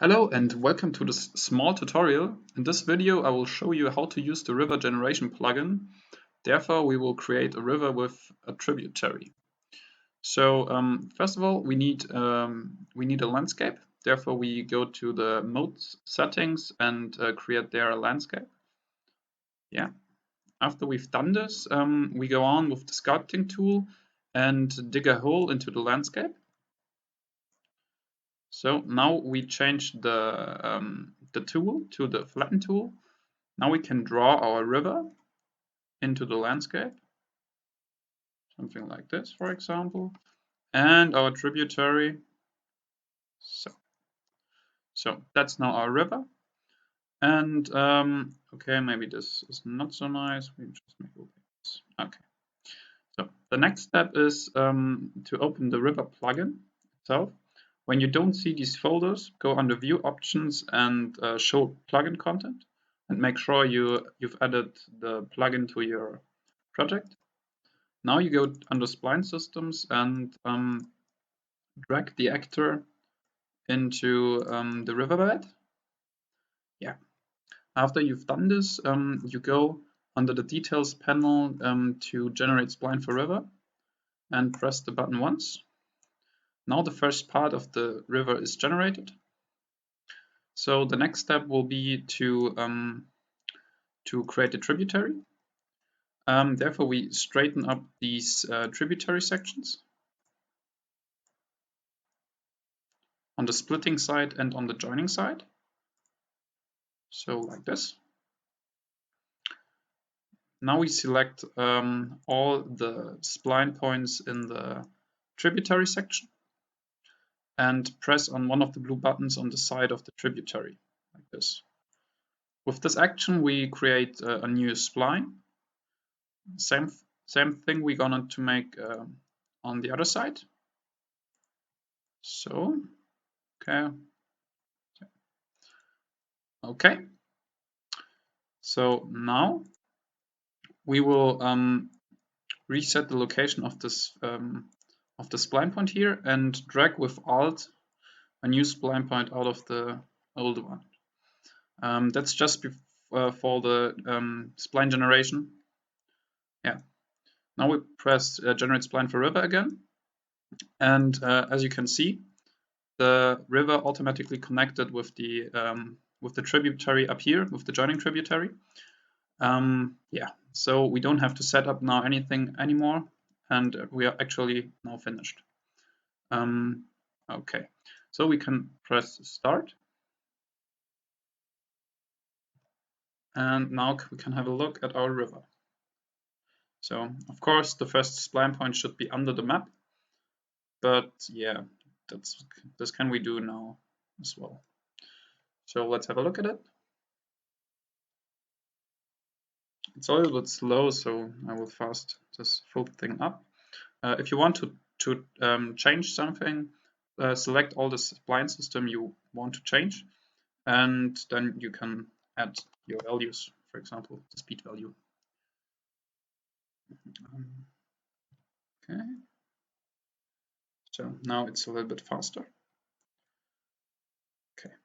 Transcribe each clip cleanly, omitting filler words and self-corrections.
Hello and welcome to this small tutorial. In this video I will show you how to use the river generation plugin. Therefore we will create a river with a tributary. So first of all we need a landscape. Therefore we go to the mode settings and create there a landscape. Yeah. After we've done this, we go on with the sculpting tool and dig a hole into the landscape. So now we change the tool to the flatten tool. Now we can draw our river into the landscape, something like this, for example, and our tributary. So that's now our river. And okay, maybe this is not so nice. We just make it this. Okay. So the next step is to open the river plugin itself. When you don't see these folders, go under View Options and Show Plugin Content, and make sure you've added the plugin to your project. Now you go under Spline Systems and drag the actor into the riverbed. Yeah. After you've done this, you go under the Details panel to generate spline for river and press the button once. Now the first part of the river is generated. So the next step will be to create a tributary. Therefore, we straighten up these tributary sections on the splitting side and on the joining side. So like this. Now we select all the spline points in the tributary section and press on one of the blue buttons on the side of the tributary, like this. With this action, we create a new spline. Same thing we're going to make on the other side. So, okay. So now we will reset the location of this of the spline point here and drag with Alt a new spline point out of the old one. That's just for the spline generation. Yeah. Now we press Generate Spline for River again, and as you can see, the river automatically connected with the tributary up here, with the joining tributary. Yeah, so we don't have to set up now anything anymore, and we are actually now finished. Okay, so we can press Start. And now we can have a look at our river. So, of course, the first spline point should be under the map. But yeah, this can we do now as well. So let's have a look at it. It's a little bit slow, so I will fast this full thing up. If you want to change something, select all the spline system you want to change, and then you can add your values, for example, the speed value. Okay. So now it's a little bit faster. Okay.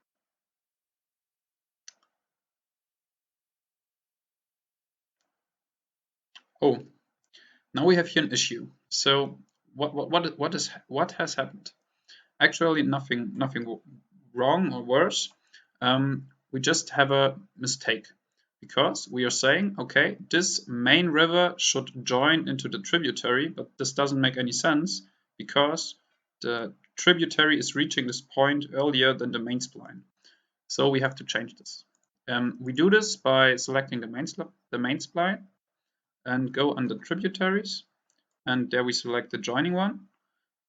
Oh, now we have here an issue. So what has happened? Actually, nothing wrong or worse. We just have a mistake because we are saying, okay, this main river should join into the tributary, but this doesn't make any sense because the tributary is reaching this point earlier than the main spline. So we have to change this. We do this by selecting the main spline and go under tributaries, and there we select the joining one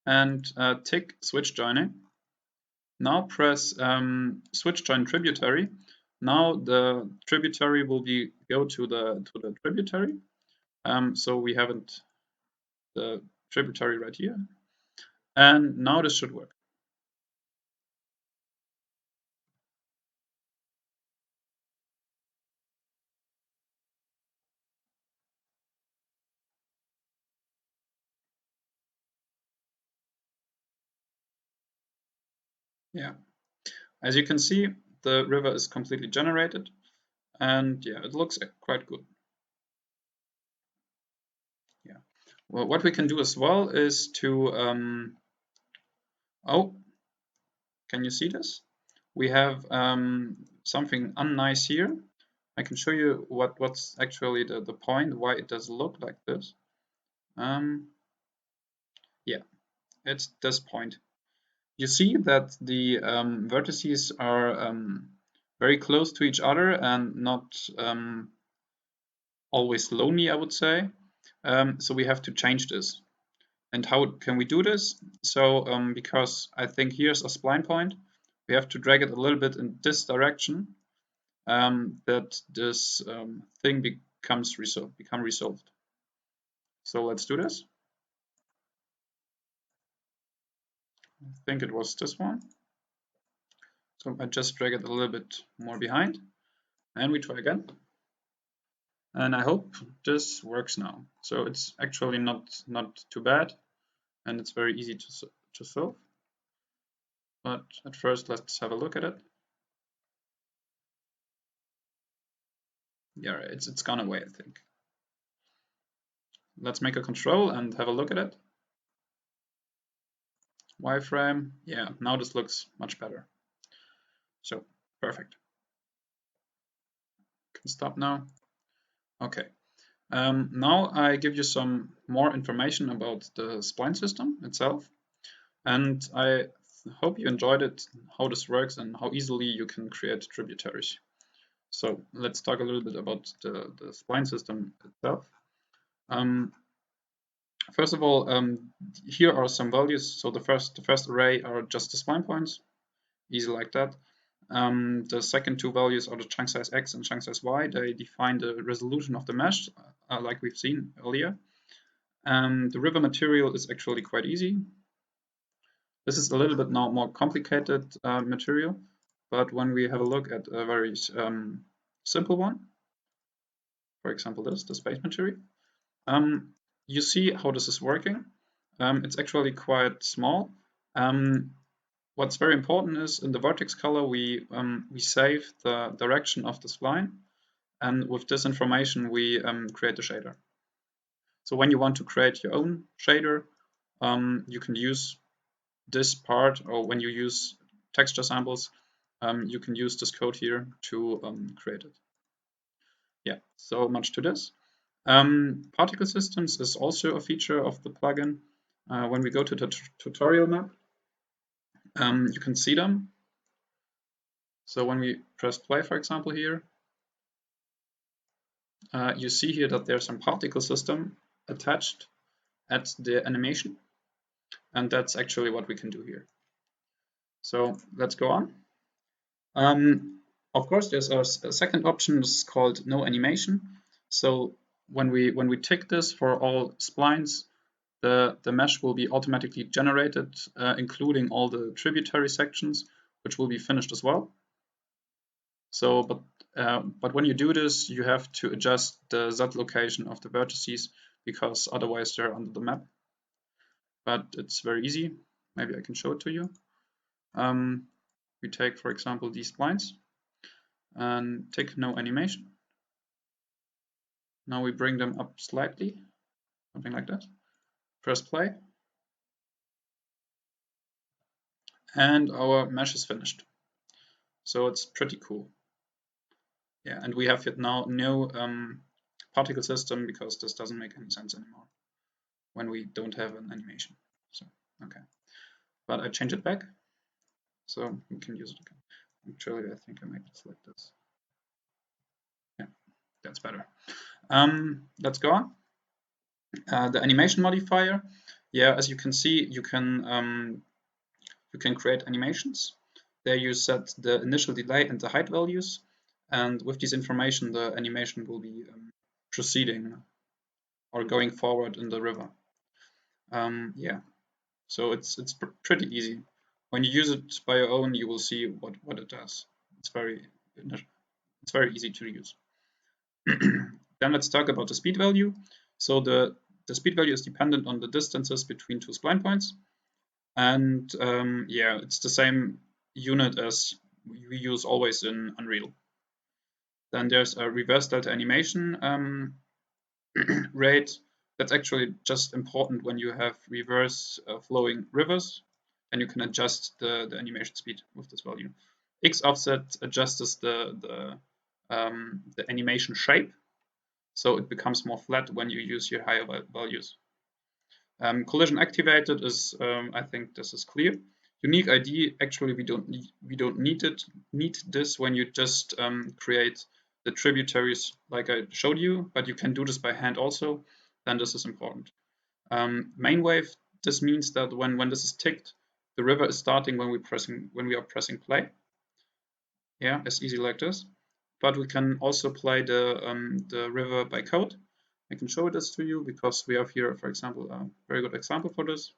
and tick switch joining. Now press switch join tributary. Now the tributary will go to the tributary. So we haven't the tributary right here, and now this should work. Yeah. as you can see, the river is completely generated, and yeah, it looks quite good. Yeah. Well, what we can do as well is to oh, can you see this? We have something unnice here. I can show you what's actually the point, why it does look like this. Yeah, it's this point. You see that the vertices are very close to each other and not always lonely, I would say. So we have to change this. And how can we do this? So because I think here's a spline point, we have to drag it a little bit in this direction, that this thing become resolved. So let's do this. I think it was this one. So I just drag it a little bit more behind, and we try again. And I hope this works now. So it's actually not too bad, and it's very easy to solve. But at first, let's have a look at it. Yeah, it's gone away, I think. Let's make a control and have a look at it. Wireframe. Yeah, now this looks much better. So perfect. Can stop now. Okay. Now I give you some more information about the spline system itself, and I hope you enjoyed it, how this works and how easily you can create tributaries. So let's talk a little bit about the spline system itself. First of all, here are some values. So the first array are just the spline points, easy like that. The second two values are the chunk size x and chunk size y. They define the resolution of the mesh, like we've seen earlier. The river material is actually quite easy. This is a little bit now more complicated material, but when we have a look at a very simple one, for example the space material, you see how this is working. It's actually quite small. What's very important is in the vertex color we save the direction of this line, and with this information we create a shader. So when you want to create your own shader, you can use this part, or when you use texture samples, you can use this code here to create it. Yeah, so much to this. Particle systems is also a feature of the plugin. When we go to the tutorial map, you can see them. So when we press play, for example, here, you see here that there's some particle system attached at the animation, and that's actually what we can do here. So let's go on. Of course, there's a second option is called no animation. So when we tick this for all splines, the mesh will be automatically generated, including all the tributary sections, which will be finished as well. So, but when you do this, you have to adjust the Z location of the vertices because otherwise they're under the map. But it's very easy. Maybe I can show it to you. We take, for example, these splines and tick no animation. Now we bring them up slightly, something like that. Press play. And our mesh is finished. So it's pretty cool. Yeah, and we have now no particle system because this doesn't make any sense anymore when we don't have an animation. So, okay. But I change it back so we can use it again. Actually, I think I make this like this. Yeah, that's better. Let's go on. The animation modifier. Yeah, as you can see, you can create animations. There you set the initial delay and the height values, and with this information, the animation will be proceeding or going forward in the river. Yeah, so it's pretty easy. When you use it by your own, you will see what it does. It's very easy to use. Then let's talk about the speed value. So the speed value is dependent on the distances between two spline points, and yeah, it's the same unit as we use always in Unreal. Then there's a reverse delta animation rate. That's actually just important when you have reverse flowing rivers, and you can adjust the animation speed with this value. X offset adjusts the animation shape, so it becomes more flat when you use your higher values. Collision activated is, I think this is clear. Unique ID, actually we don't need this when you just create the tributaries like I showed you, but you can do this by hand also, then this is important. Main wave, this means that when this is ticked, the river is starting when we are pressing play. Yeah, it's easy like this. But we can also play the river by code. I can show this to you because we have here, for example, a very good example for this.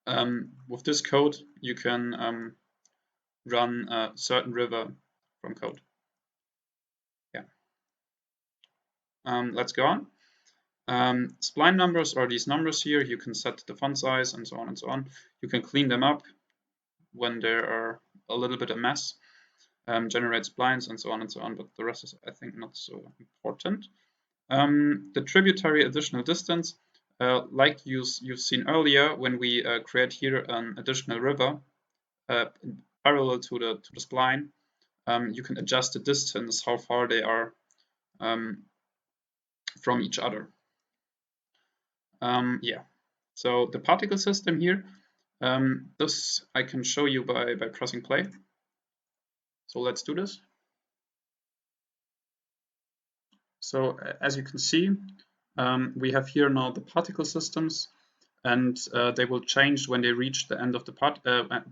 With this code, you can run a certain river from code. Yeah. Let's go on. Spline numbers are these numbers here. You can set the font size and so on and so on. You can clean them up when they are a little bit a mess. Generate splines and so on and so on, but the rest is, I think, not so important. The tributary additional distance, like you've seen earlier, when we create here an additional river parallel to the spline, you can adjust the distance, how far they are from each other. Yeah, so the particle system here, this I can show you by pressing play. So let's do this. So as you can see, we have here now the particle systems, and they will change when they reach the end of the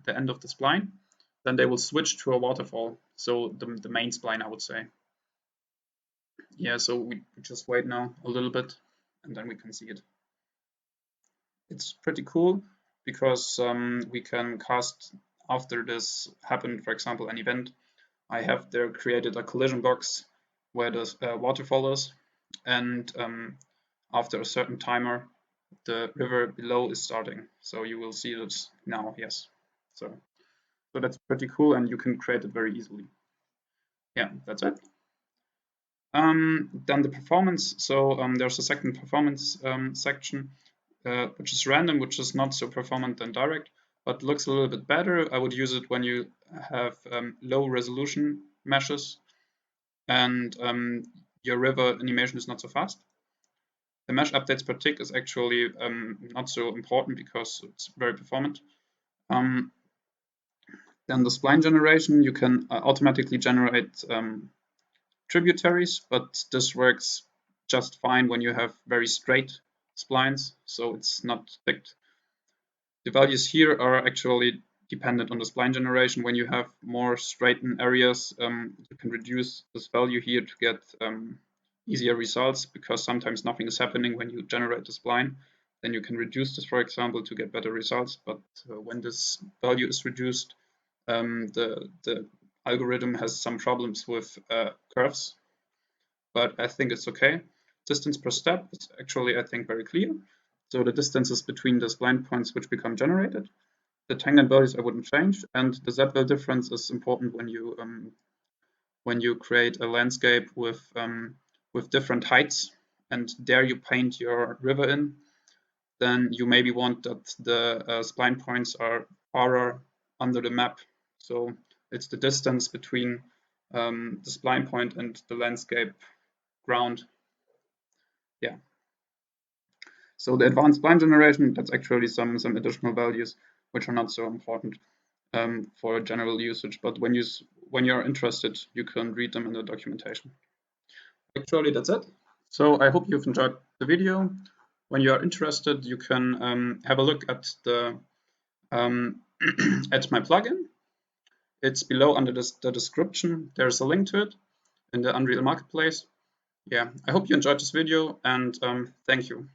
end of the spline. Then they will switch to a waterfall. So the main spline, I would say. Yeah, so we just wait now a little bit, and then we can see it. It's pretty cool because we can cast after this happened, for example, an event. I have there created a collision box where the waterfall is, and after a certain timer, the river below is starting. So you will see this now, yes. So that's pretty cool, and you can create it very easily. Yeah, that's it. Then the performance. So there's a second performance section, which is random, which is not so performant than direct, but looks a little bit better. I would use it when you have low resolution meshes and your river animation is not so fast. The mesh updates per tick is actually not so important because it's very performant. Then the spline generation, you can automatically generate tributaries, but this works just fine when you have very straight splines, so it's not ticked. The values here are actually dependent on the spline generation. When you have more straightened areas, you can reduce this value here to get easier results because sometimes nothing is happening when you generate the spline. Then you can reduce this, for example, to get better results. But when this value is reduced, the algorithm has some problems with curves, but I think it's okay. Distance per step is actually, I think, very clear. So the distances between the spline points which become generated. The tangent values I wouldn't change, and the Z-val difference is important when you create a landscape with different heights, and there you paint your river in. Then you maybe want that the spline points are farther under the map. So it's the distance between the spline point and the landscape ground. Yeah. So the advanced spline generation, that's actually some additional values which are not so important for general usage. But when you're interested, you can read them in the documentation. Actually, that's it. So I hope you've enjoyed the video. When you are interested, you can have a look at the at my plugin. It's below under the description. There's a link to it in the Unreal Marketplace. Yeah, I hope you enjoyed this video, and thank you.